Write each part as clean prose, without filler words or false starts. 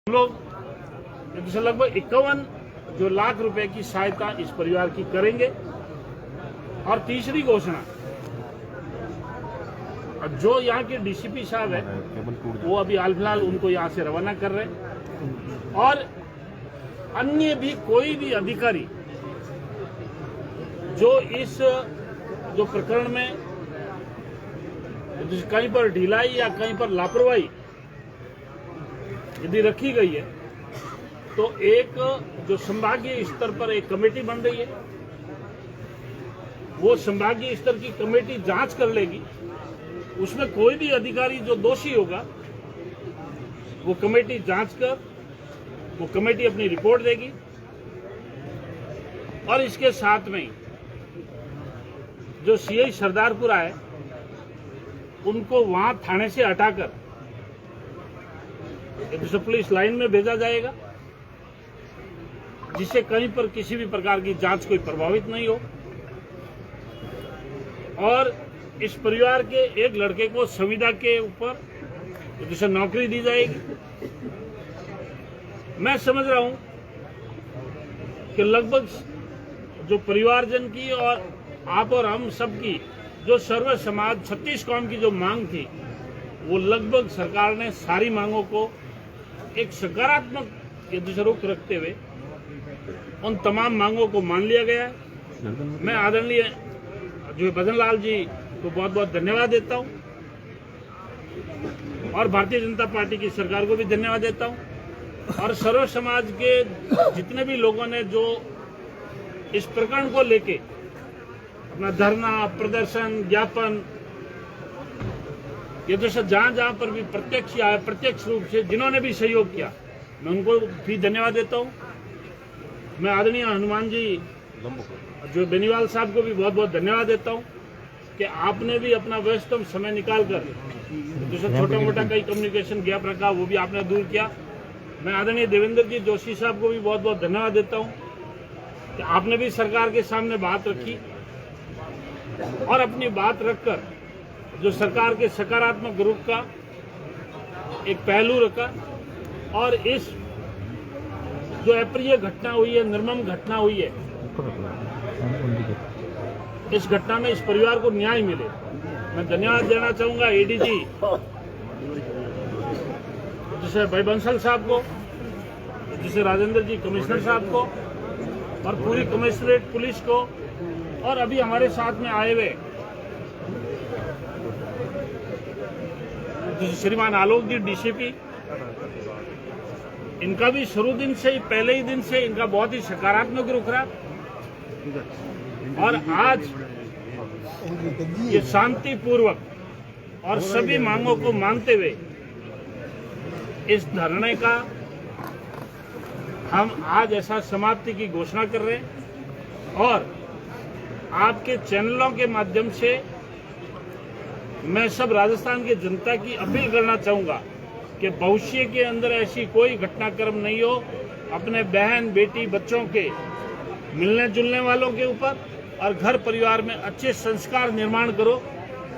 हम लोग लगभग 51 जो लाख रुपए की सहायता इस परिवार की करेंगे। और तीसरी घोषणा, जो यहाँ के डीसीपी साहब है वो अभी हाल फिलहाल उनको यहाँ से रवाना कर रहे हैं, और अन्य भी कोई भी अधिकारी जो इस जो प्रकरण में कहीं पर ढिलाई या कहीं पर लापरवाही यदि रखी गई है तो एक जो संभागीय स्तर पर एक कमेटी बन रही है, वो संभागीय स्तर की कमेटी जांच कर लेगी। उसमें कोई भी अधिकारी जो दोषी होगा वो कमेटी जांच कर वो कमेटी अपनी रिपोर्ट देगी, और इसके साथ में जो सीआई सरदारपुरा है उनको वहां थाने से हटाकर पुलिस लाइन में भेजा जाएगा, जिससे कहीं पर किसी भी प्रकार की जांच कोई प्रभावित नहीं हो। और इस परिवार के एक लड़के को संविदा के ऊपर जिसे नौकरी दी जाएगी। मैं समझ रहा हूं कि लगभग जो परिवारजन की और आप और हम सबकी जो सर्व समाज छत्तीस कौम की जो मांग थी, वो लगभग सरकार ने सारी मांगों को एक सकारात्मक रुख रखते हुए उन तमाम मांगों को मान लिया गया है। मैं आदरणीय जो भजन लाल जी को बहुत बहुत धन्यवाद देता हूं, और भारतीय जनता पार्टी की सरकार को भी धन्यवाद देता हूं, और सर्व समाज के जितने भी लोगों ने जो इस प्रकरण को लेके अपना धरना, प्रदर्शन, ज्ञापन, ये तो जहां जहां पर भी प्रत्यक्ष या अप्रत्यक्ष रूप से जिन्होंने भी सहयोग किया, मैं उनको भी धन्यवाद देता हूं। मैं आदरणीय हनुमान जी जो बेनीवाल साहब को भी बहुत बहुत धन्यवाद देता हूं कि आपने भी अपना व्यस्तम समय निकालकर जैसे छोटा मोटा कई कम्युनिकेशन गैप रखा वो भी आपने दूर किया। मैं आदरणीय देवेंद्र जी जोशी साहब को भी बहुत बहुत धन्यवाद देता हूं कि आपने भी सरकार के सामने बात रखी, और अपनी बात रखकर जो सरकार के सकारात्मक रुख का एक पहलू रखा, और इस जो अप्रिय घटना हुई है, निर्मम घटना हुई है, इस घटना में इस परिवार को न्याय मिले। मैं धन्यवाद देना चाहूंगा एडीजी जैसे भाई बंसल साहब को, जैसे राजेंद्र जी कमिश्नर साहब को, और पूरी कमिश्नरेट पुलिस को, और अभी हमारे साथ में आए हुए श्रीमान आलोक जी डीसीपी, इनका भी शुरू दिन से ही, पहले ही दिन से इनका बहुत ही सकारात्मक रुख रहा, और आज ये शांतिपूर्वक और सभी मांगों को मानते हुए इस धरने का हम आज ऐसा समाप्ति की घोषणा कर रहे हैं। और आपके चैनलों के माध्यम से मैं सब राजस्थान की जनता की अपील करना चाहूंगा कि भविष्य के अंदर ऐसी कोई घटनाक्रम नहीं हो, अपने बहन, बेटी, बच्चों के मिलने जुलने वालों के ऊपर और घर परिवार में अच्छे संस्कार निर्माण करो,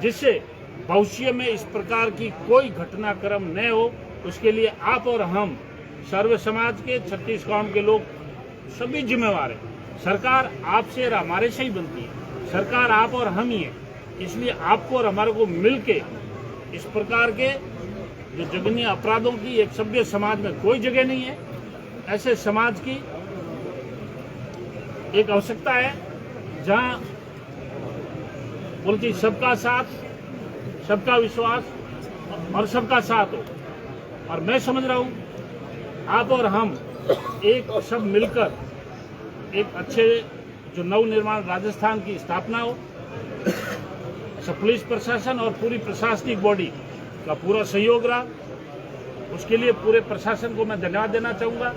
जिससे भविष्य में इस प्रकार की कोई घटनाक्रम न हो। उसके लिए आप और हम सर्व समाज के, छत्तीस कौम के लोग सभी जिम्मेवार हैं। सरकार आपसे और हमारे से ही बनती है, सरकार आप और हम ही है। इसलिए आपको और हमारे को मिलके इस प्रकार के जो जघन्य अपराधों की एक सभ्य समाज में कोई जगह नहीं है। ऐसे समाज की एक आवश्यकता है जहां बोलती सबका साथ, सबका विश्वास और सबका साथ हो। और मैं समझ रहा हूं आप और हम एक सब मिलकर एक अच्छे जो नवनिर्माण राजस्थान की स्थापना हो। पुलिस प्रशासन और पूरी प्रशासनिक बॉडी का पूरा सहयोग रहा, उसके लिए पूरे प्रशासन को मैं धन्यवाद देना चाहूंगा।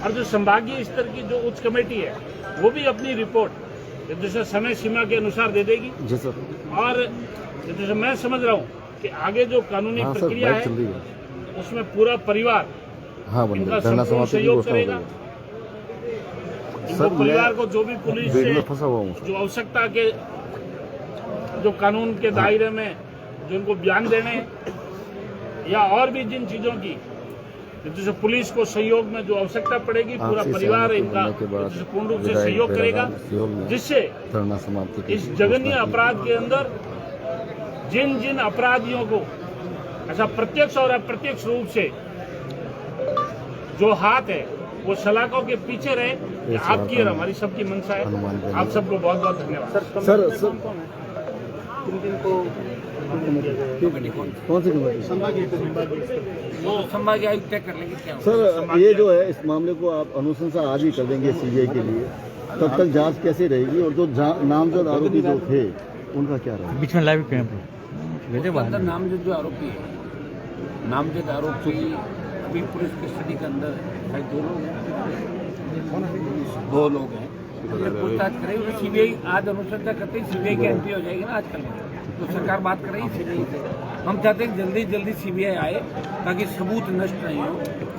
और जो संभागीय स्तर की जो उच्च कमेटी है वो भी अपनी रिपोर्ट जैसे समय सीमा के अनुसार दे देगी। जी सर। और जैसे मैं समझ रहा हूँ कि आगे जो कानूनी प्रक्रिया है उसमें पूरा परिवार इनका संपूर्ण सहयोग करेगा। इनको परिवार को जो भी पुलिस से जो आवश्यकता के जो कानून के दायरे में जो उनको बयान देने या और भी जिन चीजों की जैसे पुलिस को सहयोग में जो आवश्यकता पड़ेगी पूरा परिवार इनका पूर्ण रूप से सहयोग करेगा, जिससे इस जघन्य अपराध के अंदर जिन जिन अपराधियों को ऐसा प्रत्यक्ष और अप्रत्यक्ष रूप से जो हाथ है वो सलाखों के पीछे रहे, आपकी और हमारी सबकी मंशा है। आप सबको बहुत बहुत धन्यवाद। सर कौन सी संभाग आयुक्त तय कर लेंगे क्या। सर ये जो है इस मामले को आप अनुशंसा आज ही कर देंगे सीबीआई के लिए, तब तक जांच कैसे रहेगी और जो नामजद आरोपी जो थे उनका क्या रहेगा? बीच में लाइव कैंप अंदर नामजद जो आरोपी है, नामजद आरोपी अभी पुलिस कस्टडी के अंदर है, दो लोग हैं। पूछताछ करेगी सीबीआई, आज अनुशंसा करते ही सीबीआई की एंट्री हो जाएगी ना आजकल, तो सरकार बात कर रही है सीबीआई से। हम चाहते हैं जल्दी जल्दी सीबीआई आए ताकि सबूत नष्ट नहीं हो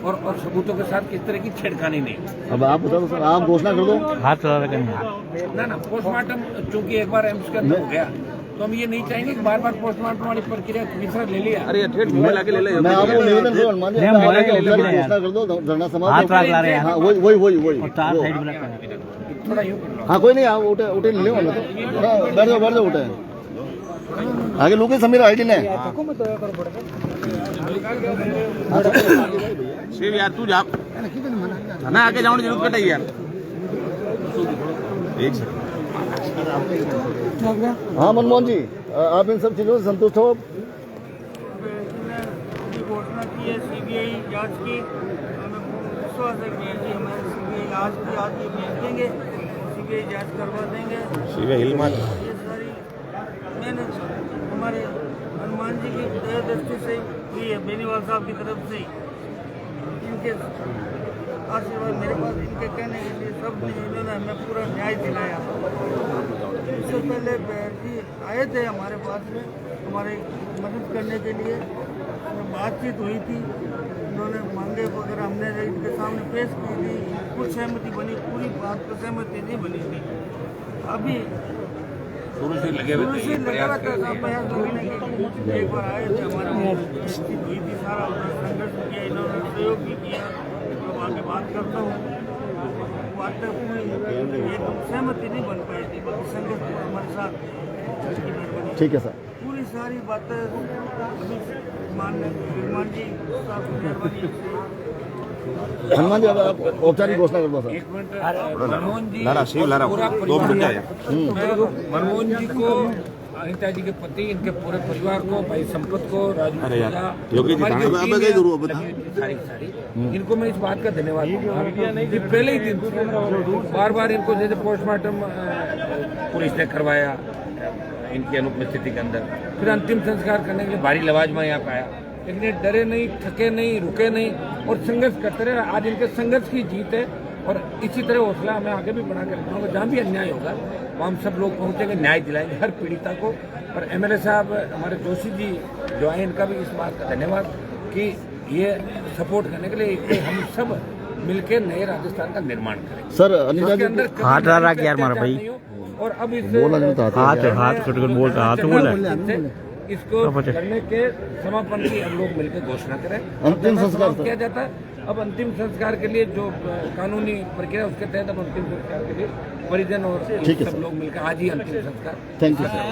और सबूतों के साथ किस तरह की छेड़खानी नहीं हो। अब आप बताओ सर, आप घोषणा कर दो। हाथ चला रखा ना पोस्टमार्टम चूंकि एक बार एम्स के अंदर हो गया तो हम ये नहीं चाहेंगे कि बार बार पोस्टमार्टम वाली प्रक्रिया दूसरा ले लिया। अरे मैं आपको निवेदन करूँ हनुमान जी, घोषणा कर दो, धरना समाप्त। हाँ वही थोड़ा यूँ कर लो। हाँ कोई नहीं, आप उठे ले वाला तो बैठ जाओ उठे आगे लोग समीर आईडी ने शिव यार तू जा ना आगे जाने जरूरत कटाई यार। हाँ मनमोहन जी, आप इन सब चीजों से संतुष्ट हो? घोषणा की है सीबीआई जांच की, हमें विश्वास है कि हमारे सीबीआई आज ही भेज देंगे, सीबीआई जांच करवा देंगे। ये सारी मैंने हमारे हनुमान जी की दया दृष्टि से हुई है, बेनीवाल साहब की तरफ से इनके आशीर्वाद मेरे पास, इनके कहने के लिए सब ने इन्होंने हमें पूरा न्याय दिलाया। इससे पहले जी आए थे हमारे पास में हमारे मदद करने के लिए, बातचीत हुई थी, उन्होंने मांगे वगैरह हमने इनके सामने पेश की थी, कुछ सहमति बनी, पूरी बात पर सहमति नहीं बनी थी। अभी शुरू से लगे हुए थे एक बार आए थे, हमारे बातचीत हुई थी, सारा संघर्ष किया, इन्होंने सहयोग भी किया। अब आगे बात करता हूँ, बातें पूरी एकदम सहमति नहीं बन पाई थी, बाकी संघर्ष हमारे साथ। ठीक है सर, पूरी सारी बातें अभी हनुमान जी साहब की मेहरबानी से। हनुमान जी अब आप औपचारिक घोषणा कर दो सर। एक मिनट, मनमोहन जी पूरा परिवार, मनमोहन जी को, अनिता जी के पति, इनके पूरे परिवार को, भाई संपत को, राजू सारी इनको मैं इस बात का धन्यवाद दूंगा। पहले ही दिन बार बार इनको जैसे पोस्टमार्टम पुलिस ने करवाया इनकी अनुपस्थिति के अंदर, फिर अंतिम संस्कार करने के लिए भारी लवाजमा यहाँ पे आया, लेकिन ये डरे नहीं, थके नहीं, रुके नहीं और संघर्ष करते रहे। आज इनके संघर्ष की जीत है और इसी तरह हौसला हमें आगे भी बढ़ा कर रखना होगा। जहाँ भी अन्याय होगा वहाँ हम सब लोग पहुँचेंगे, न्याय दिलाएंगे हर पीड़िता को। और एमएलए साहब हमारे जोशी जी जो आए, इनका भी इस बात का धन्यवाद कि ये सपोर्ट करने के लिए हम सब मिलकर नए राजस्थान का निर्माण करें। सर हाथ लगा के यार मारा भाई, और अब इस हाथ बोलता हाथ बोला इसको करने के समापन की हम लोग मिलकर घोषणा करें। अंतिम संस्कार किया जाता है। अब अंतिम संस्कार के लिए जो कानूनी प्रक्रिया उसके तहत अब अंतिम संस्कार के लिए परिजन और सब लोग मिलकर आज ही अंतिम संस्कार। Thank you sir.